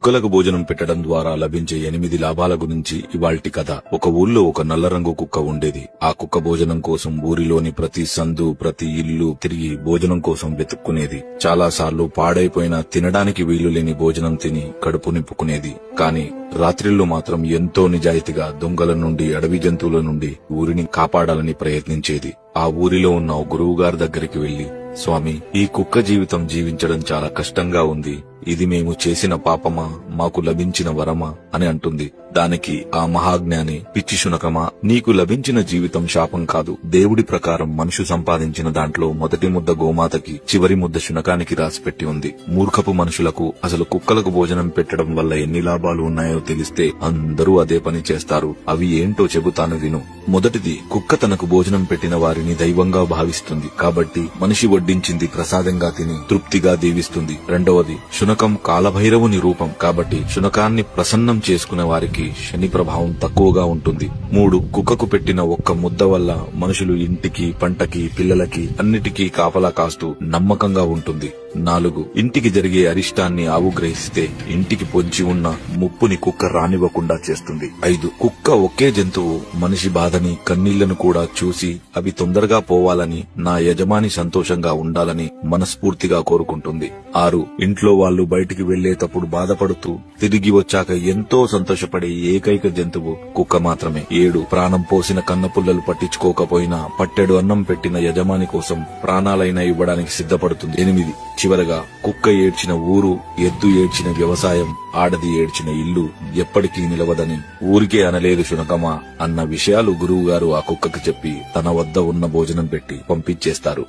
కుక్కలకు భోజనం పెట్టడం ద్వారా లభించే 8 లాభాల గురించి ఇవాల్టి కథ. ఒక ఊళ్ళో ఒక నల్ల రంగు కుక్క ఉండేది. ఆ కుక్క భోజనం కోసం ఊరిలోని ప్రతి సందు, ప్రతి ఇల్లు తిరిగి భోజనం కోసం వెతుక్కునేది. చాలా సార్లు పాడైపోయిన, తినడానికి వీలు లేని భోజనం తిని కడుపు నింపుకునేది. కాని రాత్రిళ్లు మాత్రం ఎంతో నిజాయితీగా దొంగల నుండి, అడవి జంతువుల నుండి ఊరిని కాపాడాలని ప్రయత్నించేది. ఆ ఊరిలో ఉన్న ఓ గురువుగారి దగ్గరికి వెళ్లి, స్వామి, ఈ కుక్క జీవితం జీవించడం చాలా కష్టంగా ఉంది. ఇది మేము చేసిన పాపమా, మాకు లభించిన వరమా అని అంటుంది. దానికి ఆ మహాజ్ఞాని, పిచ్చి శునకమా, నీకు లభించిన జీవితం శాపం కాదు. దేవుడి ప్రకారం మనుషు సంపాదించిన దాంట్లో మొదటి ముద్ద గోమాతకి, చివరి ముద్ద శునకానికి రాసిపెట్టి ఉంది. మూర్ఖపు మనుషులకు అసలు కుక్కలకు భోజనం పెట్టడం వల్ల ఎన్ని లాభాలు ఉన్నాయో తెలిస్తే అందరూ అదే పని చేస్తారు. అవి ఏంటో చెబుతాను విను. మొదటిది, కుక్క తనకు భోజనం పెట్టిన వారిని దైవంగా భావిస్తుంది కాబట్టి మనిషి వడ్డించింది ప్రసాదంగా తిని తృప్తిగా దీవిస్తుంది. రెండవది, శునకం కాలభైరవుని రూపం కాబట్టి శునకాన్ని ప్రసన్నం చేసుకునే వారికి శని ప్రభావం తక్కువగా ఉంటుంది. 3, కుక్కకు పెట్టిన ఒక్క ముద్ద వల్ల మనుషులు ఇంటికి, పంటకి, పిల్లలకి అన్నిటికీ కాపలా కాస్తూ నమ్మకంగా ఉంటుంది. 4, ఇంటికి జరిగే అరిష్టాన్ని ఆవు గ్రహిస్తే ఇంటికి పొంచి ఉన్న ముప్పుని కుక్క రానివ్వకుండా చేస్తుంది. 5, కుక్క ఒకే జంతువు మనిషి బాధని, కన్నీళ్లను కూడా చూసి అవి తొందరగా పోవాలని, నా యజమాని సంతోషంగా ఉండాలని మనస్ఫూర్తిగా కోరుకుంటుంది. 6, ఇంట్లో వాళ్ళు బయటికి వెళ్లేటప్పుడు బాధపడుతూ తిరిగి వచ్చాక ఎంతో సంతోషపడే ఏకైక జంతువు కుక్క మాత్రమే. 7, ప్రాణం పోసిన కన్నపుల్లలు పట్టించుకోకపోయినా పట్టెడు అన్నం పెట్టిన యజమాని కోసం ప్రాణాలైనా ఇవ్వడానికి సిద్ధపడుతుంది. 8, చివరగా కుక్క ఏడ్చిన ఊరు, ఎద్దు ఏడ్చిన వ్యవసాయం, ఆడది ఏడ్చిన ఇల్లు ఎప్పటికీ నిలవదని ఊరికే అనలేదు శునకమా అన్న విషయాలు గురువుగారు ఆ కుక్కకి చెప్పి తన వద్ద ఉన్న భోజనం పెట్టి పంపించేస్తారు.